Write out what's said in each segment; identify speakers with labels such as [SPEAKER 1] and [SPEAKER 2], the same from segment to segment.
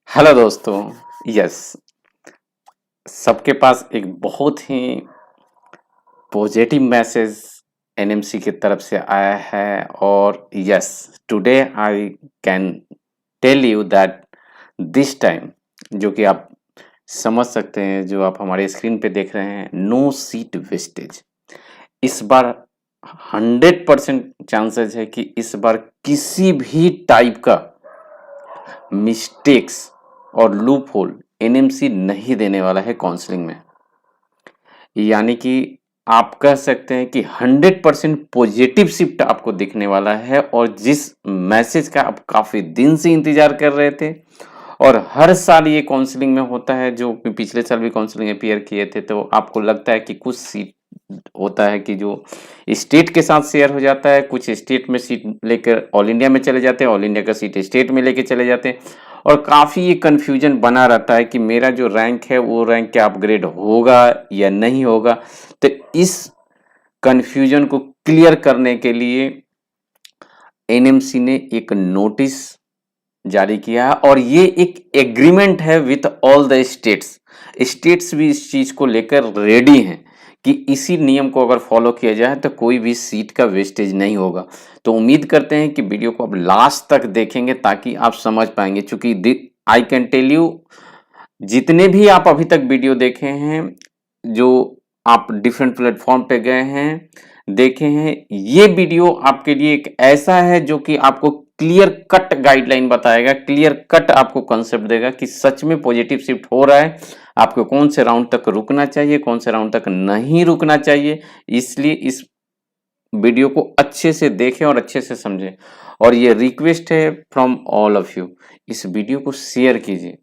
[SPEAKER 1] Hello दोस्तों। Yes, सबके पास एक बहुत ही पॉजिटिव मैसेज एनएमसी की तरफ से आया है और yes, today I can tell you that this time, जो कि आप समझ सकते हैं, जो आप हमारे स्क्रीन पे देख रहे हैं, नो सीट वेस्टेज। इस बार 100% चांसेस है कि इस बार किसी भी टाइप का मिस्टेक्स और लूप होल एनएमसी नहीं देने वाला है काउंसलिंग में। यानी कि आप कह सकते हैं कि 100% पॉजिटिव शिफ्ट आपको दिखने वाला है और जिस मैसेज का आप काफी दिन से इंतजार कर रहे थे और हर साल ये काउंसलिंग में होता है, जो पिछले साल भी काउंसलिंग अपीयर किए थे, तो आपको लगता है कि कुछ सीट होता है कि जो स्टेट के साथ शेयर हो जाता है, कुछ स्टेट में सीट लेकर ऑल इंडिया में चले जाते हैं, ऑल इंडिया का सीट स्टेट में लेके चले जाते हैं और काफ़ी ये कन्फ्यूजन बना रहता है कि मेरा जो रैंक है वो रैंक क्या अपग्रेड होगा या नहीं होगा। तो इस कन्फ्यूजन को क्लियर करने के लिए एनएमसी ने एक नोटिस जारी किया है और ये एक एग्रीमेंट है with all the states. States भी इस चीज को लेकर रेडी हैं कि इसी नियम को अगर फॉलो किया जाए तो कोई भी सीट का वेस्टेज नहीं होगा। तो उम्मीद करते हैं कि वीडियो को आप लास्ट तक देखेंगे ताकि आप समझ पाएंगे, क्योंकि आई कैन टेल यू, जितने भी आप अभी तक वीडियो देखे हैं, जो आप डिफरेंट प्लेटफॉर्म पे गए हैं, देखे हैं, ये वीडियो आपके लिए एक ऐसा है जो कि आपको क्लियर कट गाइडलाइन बताएगा, क्लियर कट आपको कॉन्सेप्ट देगा कि सच में पॉजिटिव शिफ्ट हो रहा है, आपको कौन से राउंड तक रुकना चाहिए, कौन से राउंड तक नहीं रुकना चाहिए। इसलिए इस वीडियो को अच्छे से देखें और अच्छे से समझें और ये रिक्वेस्ट है फ्रॉम ऑल ऑफ यू, इस वीडियो को शेयर कीजिए।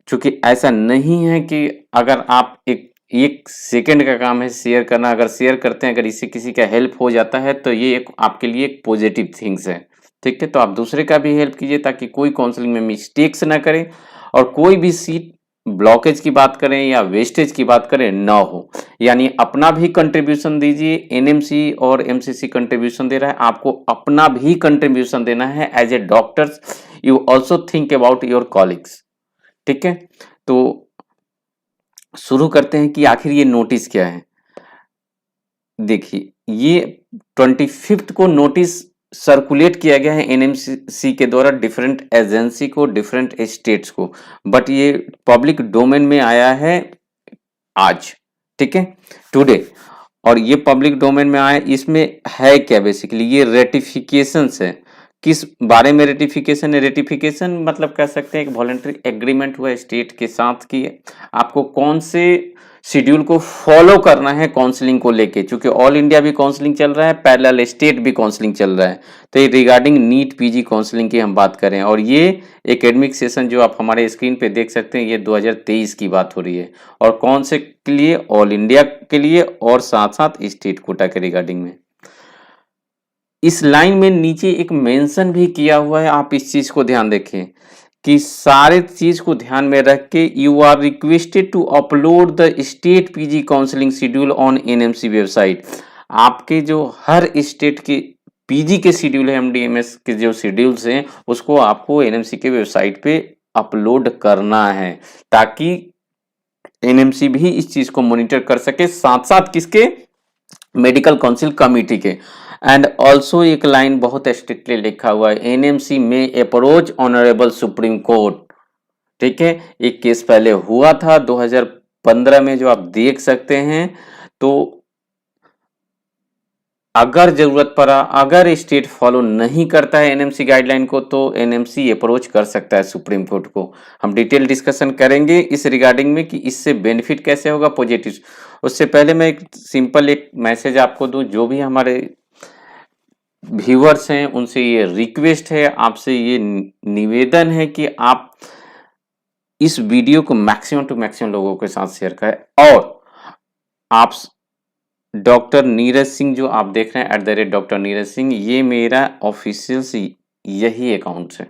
[SPEAKER 1] क्योंकि ऐसा नहीं है कि अगर आप एक सेकंड का काम है शेयर करना, अगर शेयर करते हैं, अगर इससे किसी का हेल्प हो जाता है तो ये एक आपके लिए एक पॉजिटिव थिंग्स है। ठीक है, तो आप दूसरे का भी हेल्प कीजिए ताकि कोई काउंसलिंग में मिस्टेक्स ना करें और कोई भी सीट ब्लॉकेज की बात करें या वेस्टेज की बात करें ना हो। यानी अपना भी कंट्रीब्यूशन दीजिए, एनएमसी और एमसीसी कंट्रीब्यूशन दे रहा है, आपको अपना भी कंट्रीब्यूशन देना है। As a doctors you also think about your colleagues. ठीक है, तो शुरू करते हैं कि आखिर ये नोटिस क्या है। देखिए, ये 25 को नोटिस सर्कुलेट किया गया है एनएमसी के द्वारा डिफरेंट एजेंसी को, डिफरेंट स्टेट्स को, बट ये पब्लिक डोमेन में आया है आज। ठीक है, टुडे। और ये पब्लिक डोमेन में आया, इसमें है क्या बेसिकली, ये रेटिफिकेशन है। किस बारे में रेटिफिकेशन है? रेटिफिकेशन मतलब कह सकते हैं एक वॉलंटरी एग्रीमेंट हुआ स्टेट के साथ कि आपको कौन से शेड्यूल को फॉलो करना है काउंसलिंग को लेके, क्योंकि ऑल इंडिया भी काउंसलिंग चल रहा है, पैरेलल स्टेट भी काउंसलिंग चल रहा है। तो ये रिगार्डिंग नीट पीजी काउंसलिंग की हम बात करें और ये एकेडमिक सेशन जो आप हमारे स्क्रीन पे देख सकते हैं, ये 2023 की बात हो रही है और कौन से के लिए? ऑल इंडिया के लिए और साथ साथ स्टेट कोटा के रिगार्डिंग में। इस लाइन में नीचे एक मेंशन भी किया हुआ है, आप इस चीज को ध्यान देखें कि सारे चीज को ध्यान में रख के you are requested to upload the state PG counselling schedule on NMC website. आपके जो हर स्टेट के पीजी के शेड्यूल है, एमडीएमएस के जो शेड्यूल्स हैं, उसको आपको एनएमसी के वेबसाइट पे अपलोड करना है ताकि एनएमसी भी इस चीज को मॉनिटर कर सके, साथ साथ किसके? मेडिकल काउंसिल कमिटी के। एंड ऑल्सो एक लाइन बहुत स्ट्रिक्टली लिखा हुआ है, एनएमसी में अप्रोच ऑनरेबल सुप्रीम कोर्ट। ठीक है, एक केस पहले हुआ था 2015 में, जो आप देख सकते हैं। तो अगर जरूरत पड़ा, अगर स्टेट फॉलो नहीं करता है एनएमसी गाइडलाइन को, तो एनएमसी अप्रोच कर सकता है सुप्रीम कोर्ट को। हम डिटेल डिस्कशन करेंगे इस रिगार्डिंग में कि इससे बेनिफिट कैसे होगा, पॉजिटिव। उससे पहले मैं एक सिंपल एक मैसेज आपको दूं, जो भी हमारे व्यूअर्स हैं उनसे ये रिक्वेस्ट है, आपसे ये निवेदन है कि आप इस वीडियो को मैक्सिमम टू मैक्सिमम लोगों के साथ शेयर करें। और आप डॉक्टर नीरज सिंह जो आप देख रहे हैं @डॉक्टर नीरज सिंह, ये मेरा ऑफिशियल यही अकाउंट है,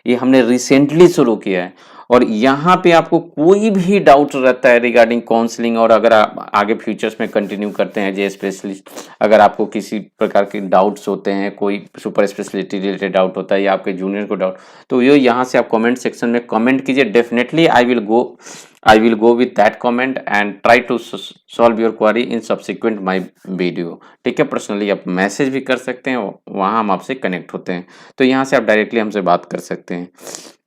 [SPEAKER 1] ये हमने रिसेंटली शुरू किया है और यहाँ पे आपको कोई भी डाउट रहता है रिगार्डिंग काउंसलिंग, और अगर आप आगे फ्यूचर्स में कंटिन्यू करते हैं एज स्पेशलिस्ट, अगर आपको किसी प्रकार के डाउट्स होते हैं, कोई सुपर स्पेशलिटी रिलेटेड डाउट होता है या आपके जूनियर को डाउट, तो ये यहाँ से आप कमेंट सेक्शन में कमेंट कीजिए। Definitely I will go with that comment and try to solve your query in subsequent my video. ठीक है, पर्सनली आप मैसेज भी कर सकते हैं, वहाँ हम आपसे कनेक्ट होते हैं, तो यहाँ से आप डायरेक्टली हमसे बात कर सकते हैं।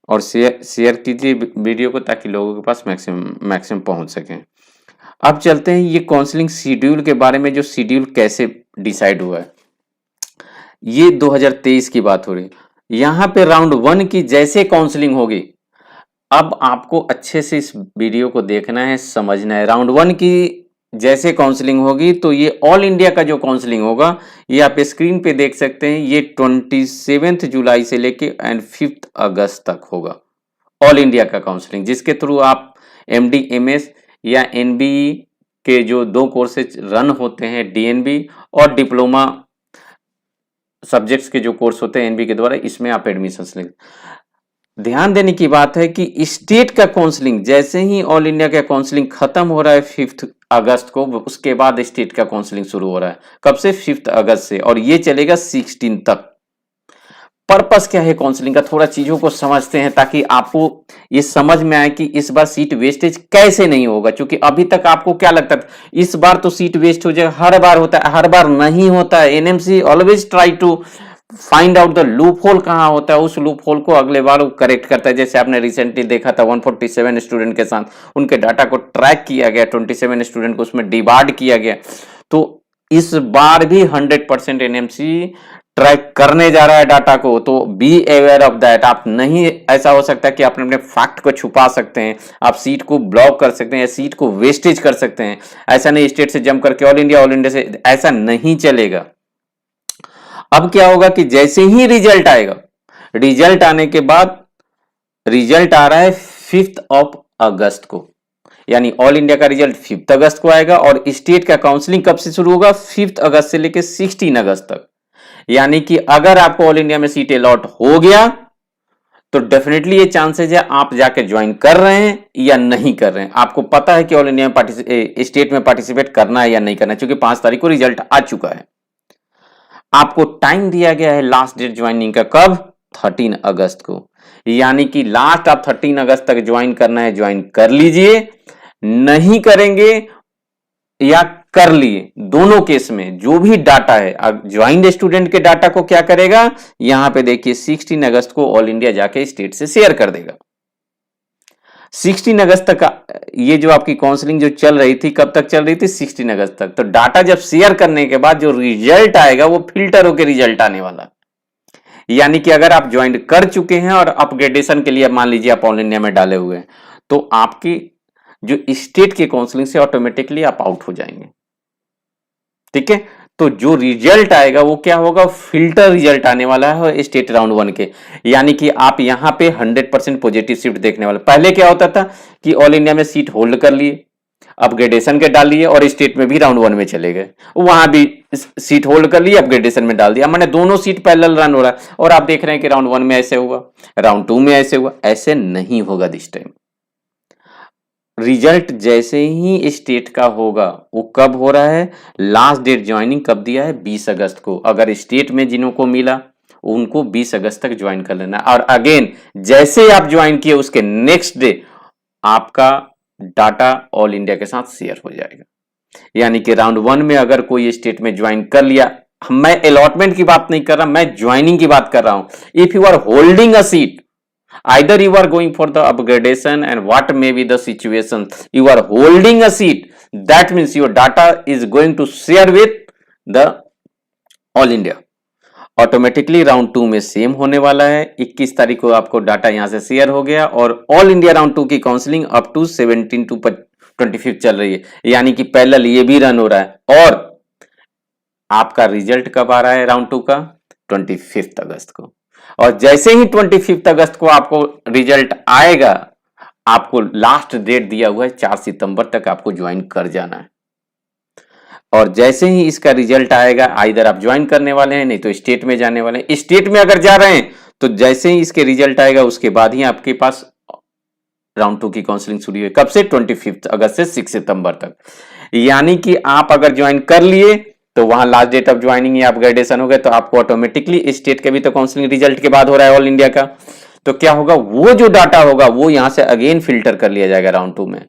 [SPEAKER 1] और शेयर कीजिए वीडियो को ताकि लोगों के पास मैक्सिमम पहुंच सकें। अब चलते हैं ये काउंसलिंग शेड्यूल के बारे में, जो शेड्यूल कैसे डिसाइड हुआ है। ये 2023 की बात हो रही है। यहाँ पे राउंड 1 की जैसे काउंसलिंग होगी, अब आपको अच्छे से इस वीडियो को देखना है, समझना है। राउंड 1 की जैसे काउंसलिंग होगी तो ये ऑल इंडिया का जो काउंसलिंग होगा, ये आप स्क्रीन पे देख सकते हैं, ये 27 जुलाई से लेके एंड 5 अगस्त तक होगा ऑल इंडिया का काउंसलिंग, जिसके थ्रू आप MD MS या NBE के जो 2 कोर्सेज रन होते हैं, DNB और डिप्लोमा सब्जेक्ट्स के जो कोर्स होते हैं NB के द्वारा, इसमें आप एडमिशन लेंगे। ध्यान देने की बात है कि स्टेट का काउंसलिंग जैसे ही ऑल इंडिया का काउंसलिंग खत्म हो रहा है 5 अगस्त को, उसके बाद स्टेट का काउंसलिंग शुरू हो रहा है। कब से? 5 अगस्त से, और ये चलेगा 16 तक। पर्पस क्या है काउंसलिंग का, थोड़ा चीजों को समझते हैं ताकि आपको ये समझ में आए कि इस बार सीट वेस्टेज कैसे नहीं होगा। क्योंकि अभी तक आपको क्या लगता था इस बार तो सीट वेस्ट हो जाएगा, हर बार होता है, हर बार नहीं होता है। NMC always try to find out the loophole कहां होता है, उस लूप होल को अगले बार वो करेक्ट करता है। जैसे आपने रिसेंटली देखा था 147 स्टूडेंट के साथ उनके डाटा को ट्रैक किया गया, 27 स्टूडेंट को उसमें डिवाइड किया गया। तो इस बार भी 100% NMC ट्रैक करने जा रहा है डाटा को, तो बी अवेयर ऑफ दैट। आप नहीं, ऐसा हो सकता है कि आप अपने फैक्ट को छुपा सकते हैं, आप सीट को ब्लॉक कर सकते हैं या सीट को वेस्टेज कर सकते हैं। ऐसा नहीं स्टेट से जंप करके ऑल इंडिया से, ऐसा नहीं चलेगा। अब क्या होगा कि जैसे ही रिजल्ट आएगा, रिजल्ट आने के बाद, रिजल्ट आ रहा है 5 अगस्त को, यानी ऑल इंडिया का रिजल्ट 5 अगस्त को आएगा, और स्टेट का काउंसलिंग कब से शुरू होगा? 5 अगस्त से लेकर 16 अगस्त तक। यानी कि अगर आपको ऑल इंडिया में सीट अलॉट हो गया तो डेफिनेटली ये चांसेस है आप जाके ज्वाइन कर रहे हैं या नहीं कर रहे हैं। आपको पता है कि ऑल इंडिया में स्टेट में पार्टिसिपेट करना है या नहीं करना है, क्योंकि 5 तारीख को रिजल्ट आ चुका है। आपको टाइम दिया गया है लास्ट डेट ज्वाइनिंग का, कब? 13 अगस्त को। यानी कि लास्ट आप 13 अगस्त तक ज्वाइन करना है, ज्वाइन कर लीजिए। नहीं करेंगे या कर लिए, दोनों केस में जो भी डाटा है, अब ज्वाइंड स्टूडेंट के डाटा को क्या करेगा, यहां पे देखिए 16 अगस्त को ऑल इंडिया जाके स्टेट से शेयर कर देगा। 16 अगस्त तक ये जो आपकी काउंसलिंग जो चल रही थी, कब तक चल रही थी? 16 अगस्त तक। तो डाटा जब शेयर करने के बाद जो रिजल्ट आएगा वो फिल्टर होकर रिजल्ट आने वाला है। यानी कि अगर आप ज्वाइन कर चुके हैं और अपग्रेडेशन के लिए मान लीजिए आप ऑल इंडिया में डाले हुए हैं, तो आपकी जो स्टेट के काउंसलिंग से ऑटोमेटिकली आप आउट हो जाएंगे। ठीक है, तो जो रिजल्ट आएगा वो क्या होगा? फिल्टर रिजल्ट आने वाला है स्टेट राउंड 1 के। यानी कि आप यहां पे 100% पॉजिटिव शिफ्ट देखने वाले। पहले क्या होता था कि ऑल इंडिया में सीट होल्ड कर लिए, अपग्रेडेशन के डाल लिए और स्टेट में भी राउंड 1 में चले गए, वहां भी सीट होल्ड कर ली, अपग्रेडेशन में डाल दिया, मैंने दोनों सीट पैरेलल रन हो रहा है। और आप देख रहे हैं कि राउंड 1 में ऐसे हुआ, राउंड 2 में ऐसे हुआ। ऐसे नहीं होगा दिस टाइम। रिजल्ट जैसे ही स्टेट का होगा, वो कब हो रहा है? लास्ट डेट ज्वाइनिंग कब दिया है? 20 अगस्त को। अगर स्टेट में जिन्हों को मिला उनको 20 अगस्त तक ज्वाइन कर लेना। और अगेन जैसे आप ज्वाइन किए उसके नेक्स्ट डे आपका डाटा ऑल इंडिया के साथ शेयर हो जाएगा। यानी कि राउंड 1 में अगर कोई स्टेट में ज्वाइन कर लिया, मैं अलॉटमेंट की बात नहीं कर रहा, मैं ज्वाइनिंग की बात कर रहा हूं। If you are holding a seat, either you are going for the upgradation and what may be the situation, you are holding a seat, that means your data is going to share with the all India। Automatically round 2 में same होने वाला है। 21 तारीख को आपको data यहां से share हो गया और ऑल इंडिया राउंड 2 की काउंसलिंग अप टू 17 to 25 चल रही है। यानी कि पैरेलल ये भी रन हो रहा है। और आपका रिजल्ट कब आ रहा है राउंड 2 का? 25 अगस्त को। और जैसे ही 25 अगस्त को आपको रिजल्ट आएगा, आपको लास्ट डेट दिया हुआ है 4 सितंबर तक आपको ज्वाइन कर जाना है। और जैसे ही इसका रिजल्ट आएगा, आइदर आप ज्वाइन करने वाले हैं, नहीं तो स्टेट में जाने वाले हैं। स्टेट में अगर जा रहे हैं तो जैसे ही इसके रिजल्ट आएगा उसके बाद ही आपके पास राउंड 2 की काउंसलिंग शुरू हुई। कब से? 25 अगस्त से 6 सितंबर तक। यानी कि आप अगर ज्वाइन कर लिए तो वहां लास्ट डेट ऑफ ज्वाइनिंग या अपग्रेडेशन हो गए तो आपको ऑटोमेटिकली स्टेट के भी तो काउंसलिंग रिजल्ट के बाद हो रहा है ऑल इंडिया का, तो क्या होगा, वो जो डाटा होगा वो यहां से अगेन फिल्टर कर लिया जाएगा राउंड 2 में,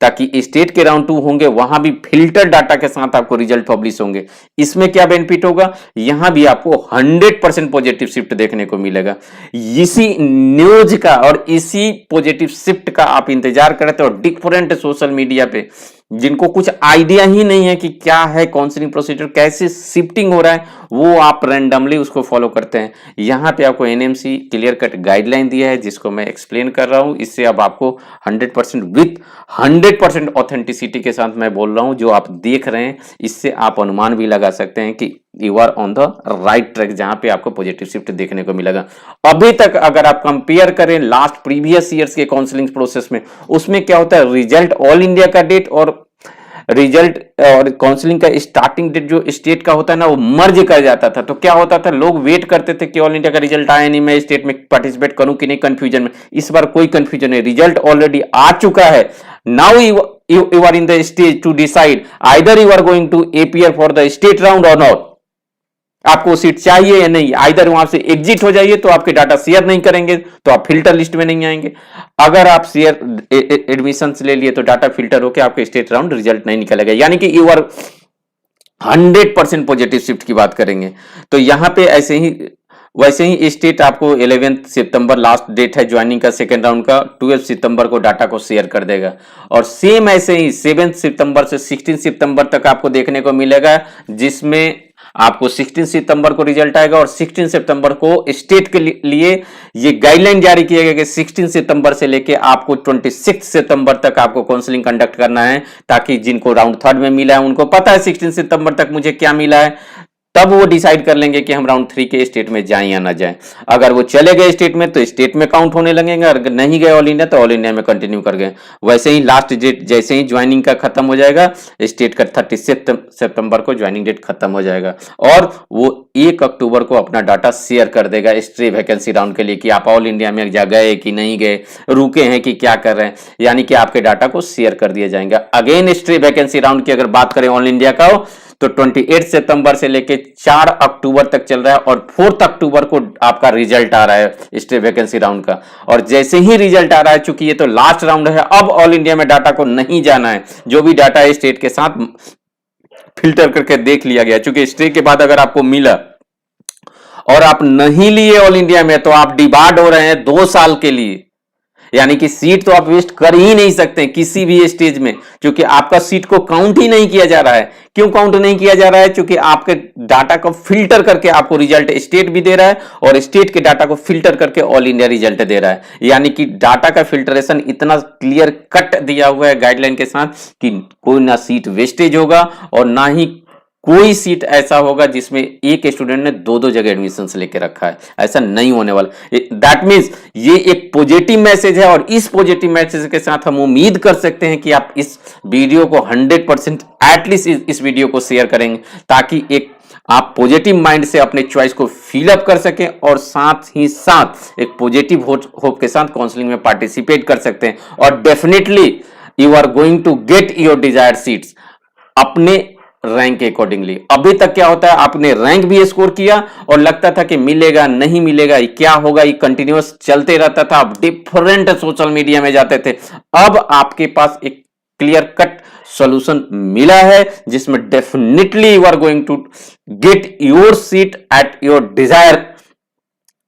[SPEAKER 1] ताकि स्टेट के राउंड 2 होंगे वहां भी फिल्टर डाटा के साथ आपको रिजल्ट पब्लिश होंगे। इसमें क्या बेनिफिट होगा, यहां भी आपको 100% पॉजिटिव शिफ्ट देखने को मिलेगा। इसी न्यूज का और इसी पॉजिटिव शिफ्ट का आप इंतजार करते हो डिफरेंट सोशल मीडिया पे, जिनको कुछ आइडिया ही नहीं है कि क्या है काउंसलिंग प्रोसीजर, कैसे शिफ्टिंग हो रहा है, वो आप रैंडमली उसको फॉलो करते हैं। यहां पे आपको एनएमसी क्लियर कट गाइडलाइन दिया है जिसको मैं एक्सप्लेन कर रहा हूं। इससे अब आपको 100% विथ 100% ऑथेंटिसिटी के साथ मैं बोल रहा हूं, जो आप देख रहे हैं इससे आप अनुमान भी लगा सकते हैं कि you are on the right track, जहां पे आपको पॉजिटिव शिफ्ट देखने को मिलेगा। अभी तक अगर आप कंपेयर करें लास्ट प्रीवियस ईयर्स के काउंसलिंग प्रोसेस में, उसमें क्या होता है, रिजल्ट ऑल इंडिया का डेट और रिजल्ट और काउंसलिंग का स्टार्टिंग डेट जो स्टेट का होता है ना, वो मर्ज कर जाता था। तो क्या होता था, लोग वेट करते थे कि ऑल इंडिया का रिजल्ट आया नहीं, मैं स्टेट में पार्टिसिपेट करूं कि नहीं, कंफ्यूजन में। इस बार कोई कंफ्यूजन नहीं, रिजल्ट ऑलरेडी आ चुका है। Now you are in the stage to decide either you are going to appear for the state round or not, आपको सीट चाहिए या नहीं। आइदर वहां से एग्जिट हो जाइए तो आपके डाटा शेयर नहीं करेंगे तो आप फिल्टर लिस्ट में नहीं आएंगे, अगर आप शेयर एडमिशन ले लिए तो डाटा फिल्टर होकर आपके स्टेट राउंड रिजल्ट नहीं निकलेगा। यानी कि यू आर 100% पॉजिटिव शिफ्ट की बात करेंगे तो यहां पे वैसे ही स्टेट आपको 11 सितंबर लास्ट डेट है ज्वाइनिंग का सेकेंड राउंड का, 12 सितंबर को डाटा को शेयर कर देगा। और सेम ऐसे ही 7 सितंबर से 16 सितंबर तक आपको देखने को मिलेगा, जिसमें आपको 16 सितंबर को रिजल्ट आएगा और 16 सितंबर को स्टेट के लिए ये गाइडलाइन जारी किया गया कि 16 सितंबर से लेके आपको 26 सितंबर तक आपको काउंसलिंग कंडक्ट करना है, ताकि जिनको राउंड 3 में मिला है उनको पता है 16 सितंबर तक मुझे क्या मिला है, तब वो डिसाइड कर लेंगे कि हम राउंड 3 के स्टेट में जाएं या ना जाएं। अगर वो चले गए स्टेट में तो स्टेट में काउंट होने लगेंगे, अगर नहीं गए ऑल इंडिया तो ऑल इंडिया में कंटिन्यू कर गए। वैसे ही लास्ट डेट जैसे ही ज्वाइनिंग का खत्म हो जाएगा, स्टेट का 30 सितंबर को ज्वाइनिंग डेट खत्म हो जाएगा और वो 1 अक्टूबर को अपना डाटा शेयर कर देगा स्ट्रे वैकेंसी राउंड के लिए कि आप ऑल इंडिया में जा गए कि नहीं गए, रुके हैं कि क्या कर रहे हैं, यानी कि आपके डाटा को शेयर कर दिया जाएगा। अगेन स्ट्रे वैकेंसी राउंड की अगर बात करें ऑल इंडिया का तो 28 सितंबर से लेके 4 अक्टूबर तक चल रहा है और 4 अक्टूबर को आपका रिजल्ट आ रहा है स्टेट वैकेंसी राउंड का। और जैसे ही रिजल्ट आ रहा है, चूंकि ये तो लास्ट राउंड है, अब ऑल इंडिया में डाटा को नहीं जाना है, जो भी डाटा है स्टेट के साथ फिल्टर करके देख लिया गया। चूंकि स्टेट के बाद अगर आपको मिला और आप नहीं लिए ऑल इंडिया में तो आप डिबार्ड हो रहे हैं 2 साल के लिए, यानी कि सीट तो आप वेस्ट कर ही नहीं सकते किसी भी स्टेज में, क्योंकि आपका सीट को काउंट ही नहीं किया जा रहा है। क्यों काउंट नहीं किया जा रहा है? क्योंकि आपके डाटा को फिल्टर करके आपको रिजल्ट स्टेट भी दे रहा है और स्टेट के डाटा को फिल्टर करके ऑल इंडिया रिजल्ट दे रहा है। यानी कि डाटा का फिल्टरेशन इतना क्लियर कट दिया हुआ है गाइडलाइन के साथ कि कोई ना सीट वेस्टेज होगा और ना ही कोई सीट ऐसा होगा जिसमें एक स्टूडेंट ने 2-2 जगह एडमिशन लेके रखा है, ऐसा नहीं होने वाला। दैट मींस ये एक पॉजिटिव मैसेज है और इस पॉजिटिव मैसेज के साथ हम उम्मीद कर सकते हैं कि आप इस वीडियो को 100% एटलीस्ट इस वीडियो को शेयर करेंगे, ताकि एक आप पॉजिटिव माइंड से अपने चॉइस को फिल अप कर सकें और साथ ही साथ एक पॉजिटिव होप के साथ काउंसलिंग में पार्टिसिपेट कर सकते हैं और definitely you are going to get your desired seats अपने रैंक के अकॉर्डिंगली। अभी तक क्या होता है, आपने रैंक भी स्कोर किया और लगता था कि मिलेगा नहीं मिलेगा, क्या होगा, ये कंटिन्यूअस चलते रहता था। आप डिफरेंट सोशल मीडिया में जाते थे, अब आपके पास एक क्लियर कट सॉल्यूशन मिला है जिसमें definitely you are going to get your seat at your desire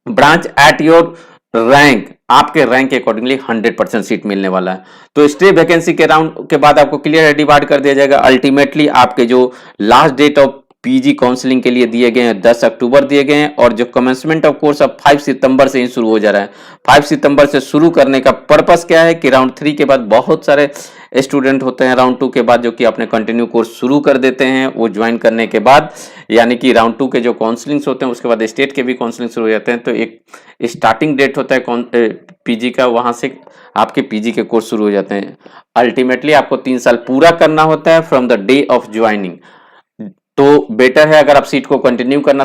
[SPEAKER 1] branch at your rank, आपके रैंक के अकॉर्डिंगली 100% सीट मिलने वाला है। तो स्टे वैकेंसी के राउंड के बाद आपको क्लियर डिवाइड कर दिया जाएगा। अल्टीमेटली आपके जो last date of PG counselling के लिए दिए गए हैं 10 अक्टूबर दिए गए हैं और जो कमेंसमेंट ऑफ कोर्स अब 5 सितंबर से ही शुरू हो जा रहा है। 5 सितंबर से शुरू करने का पर्पस क्या है कि राउंड 3 के बाद बहुत सारे स्टूडेंट होते हैं राउंड 2 के बाद जो कि अपने कंटिन्यू कोर्स शुरू कर देते हैं वो ज्वाइन करने के बाद, यानी कि राउंड 2 के जो काउंसलिंग्स होते हैं उसके बाद स्टेट के भी काउंसलिंग शुरू हो जाते हैं। तो एक स्टार्टिंग डेट होता है पीजी का, वहां से आपके पीजी के कोर्स शुरू हो जाते हैं। अल्टीमेटली आपको 3 साल पूरा करना होता है from the day of joining. तो बेटर है अगर आप सीट को कंटिन्यू करना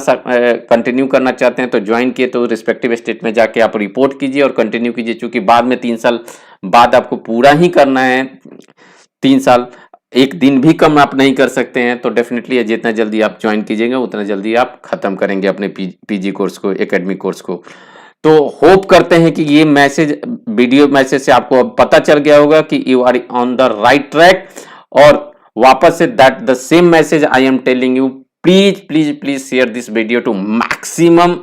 [SPEAKER 1] चाहते हैं तो ज्वाइन किए तो रिस्पेक्टिव स्टेट में जाके आप रिपोर्ट कीजिए और कंटिन्यू कीजिए, क्योंकि बाद में 3 साल बाद आपको पूरा ही करना है। 3 साल, एक दिन भी कम आप नहीं कर सकते हैं। तो डेफिनेटली जितना जल्दी आप ज्वाइन कीजिएगा उतना जल्दी आप खत्म करेंगे अपने पीजी कोर्स को, एकेडमिक कोर्स को। तो होप करते हैं कि ये मैसेज, वीडियो मैसेज से आपको अब पता चल गया होगा कि you are on the right track. और वापस से that the same message I am telling you, please please please share this video to maximum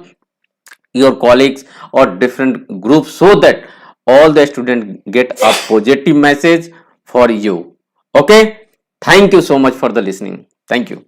[SPEAKER 1] your colleagues or different groups so that all the students get a positive message for you. Okay, thank you so much for the listening. Thank you.